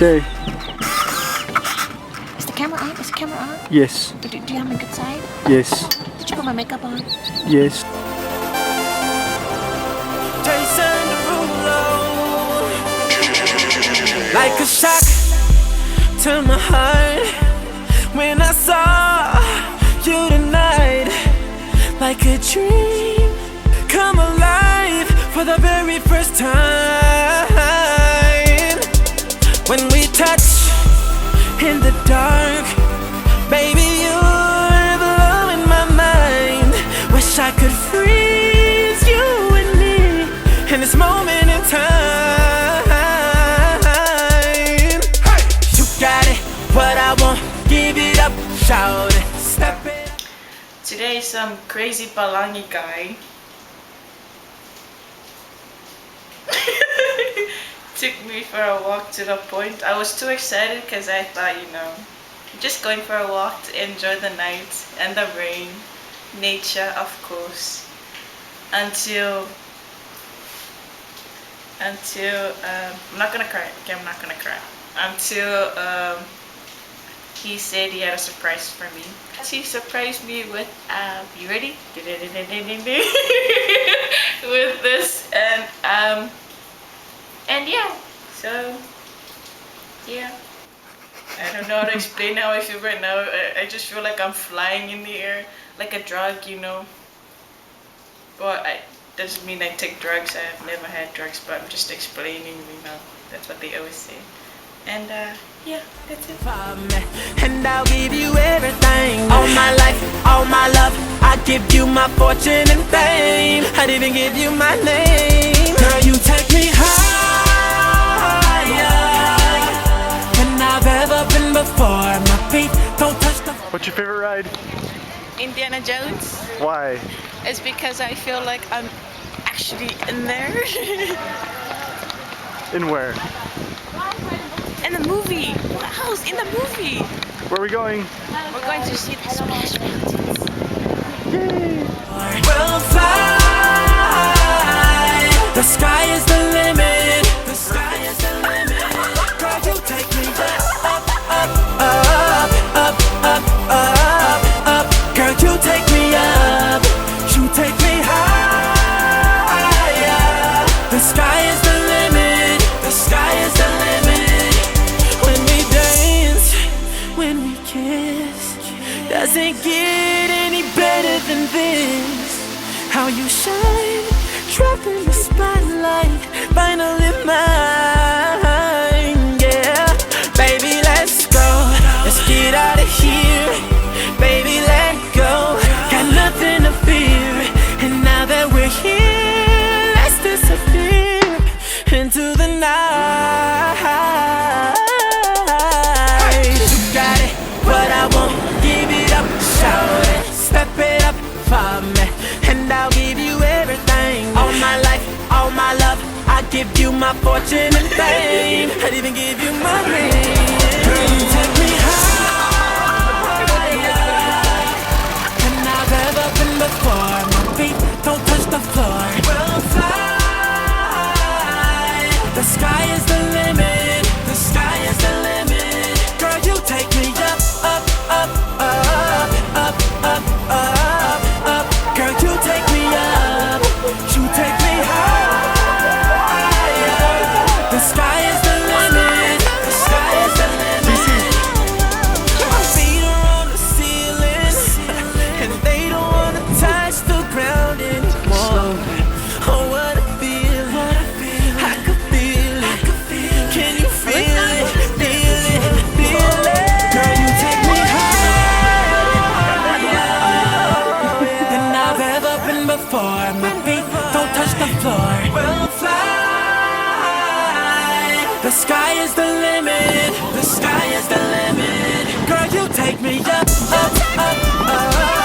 Okay. Is the camera on? Is the camera on? Yes. Do you have my good side? Yes. Did you put my makeup on? Yes. Like a shock to my heart when I saw you tonight. Like a dream come alive for the very first time. When we touch in the dark, baby, you're blowing my mind. Wish I could freeze you and me in this moment in time. Hey! You got it, what I want, give it up, shout it, step it. Today some crazy Palangi guy took me for a walk to the point. I was too excited because I thought, you know, just going for a walk to enjoy the night and the rain, nature of course, until I'm not gonna cry. Okay, I'm not gonna cry. Until he said he had a surprise for me. He surprised me with you ready? With this and yeah, so yeah. I don't know how to explain how I feel right now. I just feel like I'm flying in the air like a drug, you know. Well, doesn't mean I take drugs. I've never had drugs, but I'm just explaining, you know. That's what they always say. And yeah, that's it. And I'll give you everything, all my life, all my love. I give you my fortune and fame. I'd even give you my name. Girl, you take me higher than I've ever been before. My feet don't touch the. What's your favorite ride? Indiana Jones. Why? It's because I feel like I'm actually in there. In where? In the movie. Wow, in the movie. Where are we going? We're going to see the Splash Mountains. Yay! We'll fly. The sky is the limit. The sky is the limit. Girl, you take me up, up, up, up, up, up, up. Girl, you take me up. You take me higher. The sky is the limit. The sky is the limit. When we dance, when we kiss, doesn't get any better than this. How you shine, trapped in the spotlight, finally mine, yeah. Baby, let's go, let's get out of here. Baby, let go, got nothing to fear. And now that we're here, let's disappear into the night. You got it, what I want, give it up, shout it, step it up for me. And I'll give you everything, all my life, all my love. I give you my fortune and fame. I'd even give you my name. Girl, you take me higher than I've ever been before. My feet don't touch the floor. We'll fly. The sky is the limit. The sky is the limit. Girl, you take me up, up, up, up, up, up, up, up. Girl, you take me up. You take me higher. The sky is the limit. The sky is the limit. My feet are on the ceiling, and they don't wanna touch the ground anymore. Oh, what a feeling! I could feel it. Can you feel it? Feel it, feel it. Girl, you take me higher than I've ever been before. My feet don't touch the floor. We'll fly. The sky is the limit. The sky is the limit. Girl, you take me up, up, up, up.